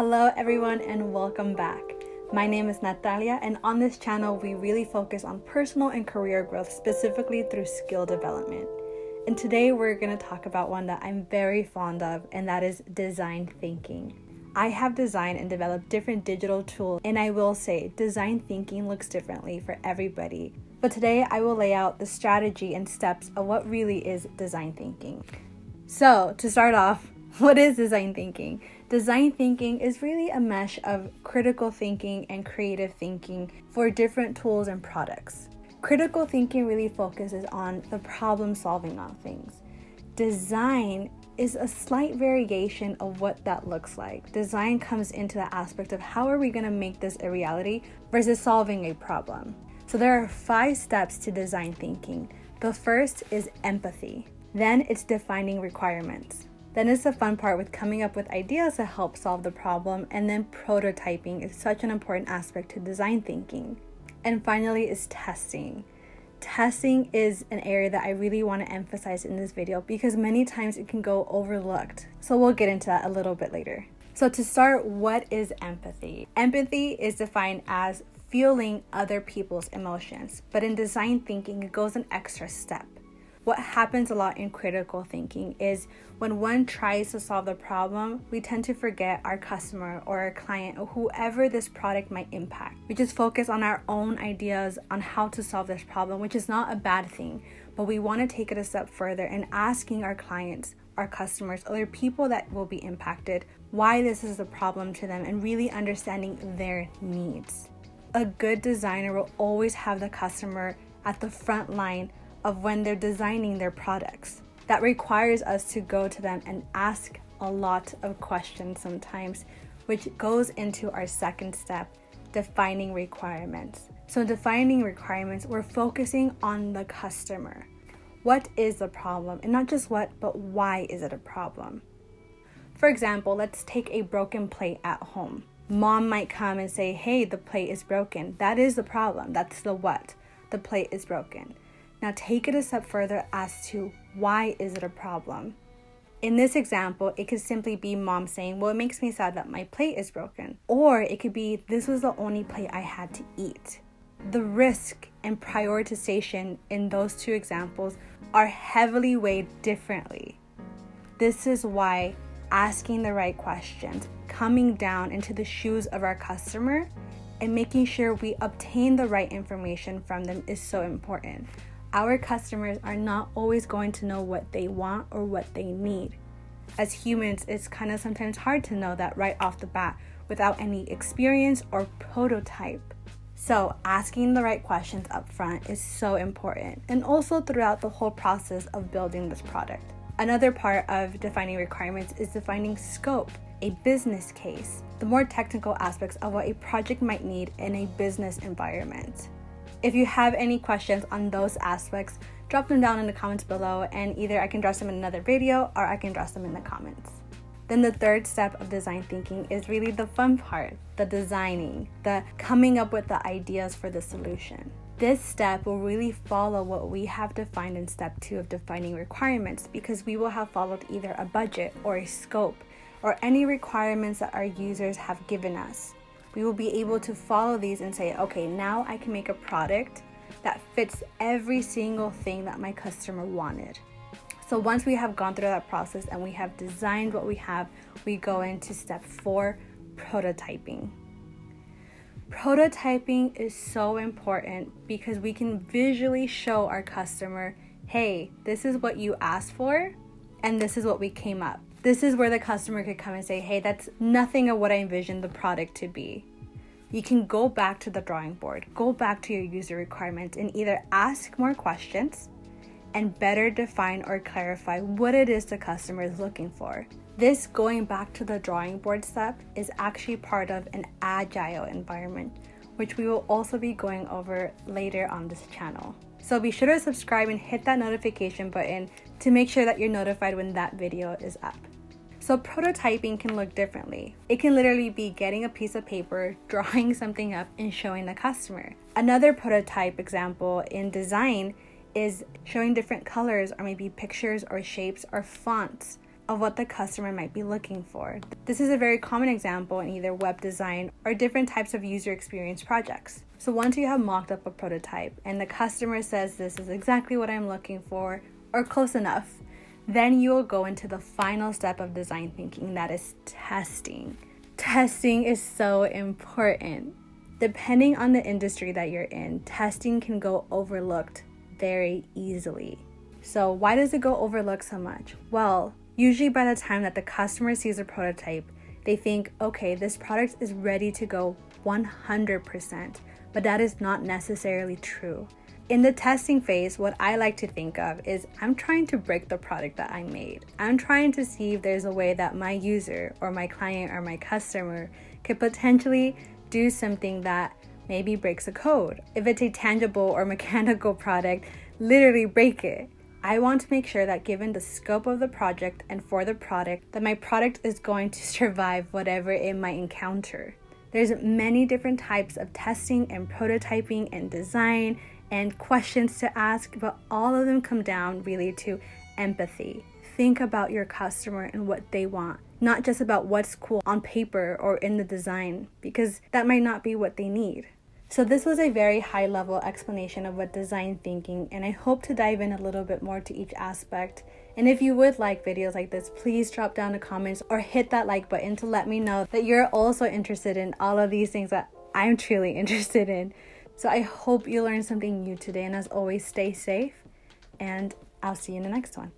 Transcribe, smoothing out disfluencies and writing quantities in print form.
Hello everyone and welcome back. My name is Natalia, and on this channel we really focus on personal and career growth, specifically through skill development. And today we're going to talk about one that I'm very fond of, and that is design thinking. I have designed and developed different digital tools, and I will say design thinking looks differently for everybody. But today I will lay out the strategy and steps of what really is design thinking. So to start off, what is design thinking? Design thinking is really a mesh of critical thinking and creative thinking for different tools and products. Critical thinking really focuses on the problem solving of things. Design is a slight variation of what that looks like. Design comes into the aspect of how are we going to make this a reality versus solving a problem. So there are 5 steps to design thinking. The first is empathy. Then it's defining requirements. Then it's the fun part with coming up with ideas to help solve the problem, and then prototyping is such an important aspect to design thinking. And finally is testing. Testing is an area that I really want to emphasize in this video because many times it can go overlooked. So we'll get into that a little bit later. So to start, what is empathy? Empathy is defined as feeling other people's emotions, but in design thinking, it goes an extra step. What happens a lot in critical thinking is when one tries to solve the problem, we tend to forget our customer or our client or whoever this product might impact. We just focus on our own ideas on how to solve this problem, which is not a bad thing, but we want to take it a step further and asking our clients, our customers, other people that will be impacted, why this is a problem to them and really understanding their needs. A good designer will always have the customer at the front line of when they're designing their products. That requires us to go to them and ask a lot of questions sometimes, which goes into our second step, defining requirements. So defining requirements, we're focusing on the customer. What is the problem? And not just what, but why is it a problem? For example, let's take a broken plate at home. Mom might come and say, hey, the plate is broken. That is the problem. That's the what. The plate is broken. Now take it a step further as to why is it a problem? In this example, it could simply be mom saying, well, it makes me sad that my plate is broken. Or it could be, this was the only plate I had to eat. The risk and prioritization in those 2 examples are heavily weighed differently. This is why asking the right questions, coming down into the shoes of our customer, and making sure we obtain the right information from them is so important. Our customers are not always going to know what they want or what they need. As humans, it's kind of sometimes hard to know that right off the bat without any experience or prototype. So asking the right questions up front is so important, and also throughout the whole process of building this product. Another part of defining requirements is defining scope, a business case, the more technical aspects of what a project might need in a business environment. If you have any questions on those aspects, drop them down in the comments below, and either I can address them in another video or I can address them in the comments. Then the third step of design thinking is really the fun part, the designing, the coming up with the ideas for the solution. This step will really follow what we have defined in step 2 of defining requirements, because we will have followed either a budget or a scope or any requirements that our users have given us. We will be able to follow these and say, okay, now I can make a product that fits every single thing that my customer wanted. So once we have gone through that process and we have designed what we have, we go into step 4, prototyping. Prototyping is so important because we can visually show our customer, hey, this is what you asked for and this is what we came up. This is where the customer could come and say, hey, that's nothing of what I envisioned the product to be. You can go back to the drawing board, go back to your user requirements, and either ask more questions and better define or clarify what it is the customer is looking for. This going back to the drawing board step is actually part of an agile environment, which we will also be going over later on this channel. So be sure to subscribe and hit that notification button to make sure that you're notified when that video is up. So prototyping can look differently. It can literally be getting a piece of paper, drawing something up, and showing the customer. Another prototype example in design is showing different colors or maybe pictures or shapes or fonts of what the customer might be looking for. This is a very common example in either web design or different types of user experience projects. So once you have mocked up a prototype and the customer says this is exactly what I'm looking for or close enough, then you will go into the final step of design thinking, that is testing. Testing is so important. Depending on the industry that you're in, testing can go overlooked very easily. So why does it go overlooked so much? Well, usually by the time that the customer sees a prototype, they think, okay, this product is ready to go 100%, but that is not necessarily true. In the testing phase, what I like to think of is I'm trying to break the product that I made. I'm trying to see if there's a way that my user or my client or my customer could potentially do something that maybe breaks a code. If it's a tangible or mechanical product, literally break it. I want to make sure that given the scope of the project and for the product, that my product is going to survive whatever it might encounter. There's many different types of testing and prototyping and design and questions to ask, but all of them come down really to empathy. Think about your customer and what they want, not just about what's cool on paper or in the design, because that might not be what they need. So this was a very high level explanation of what design thinking, and I hope to dive in a little bit more to each aspect. And if you would like videos like this, please drop down the comments or hit that like button to let me know that you're also interested in all of these things that I'm truly interested in. So I hope you learned something new today, and as always, stay safe, and I'll see you in the next one.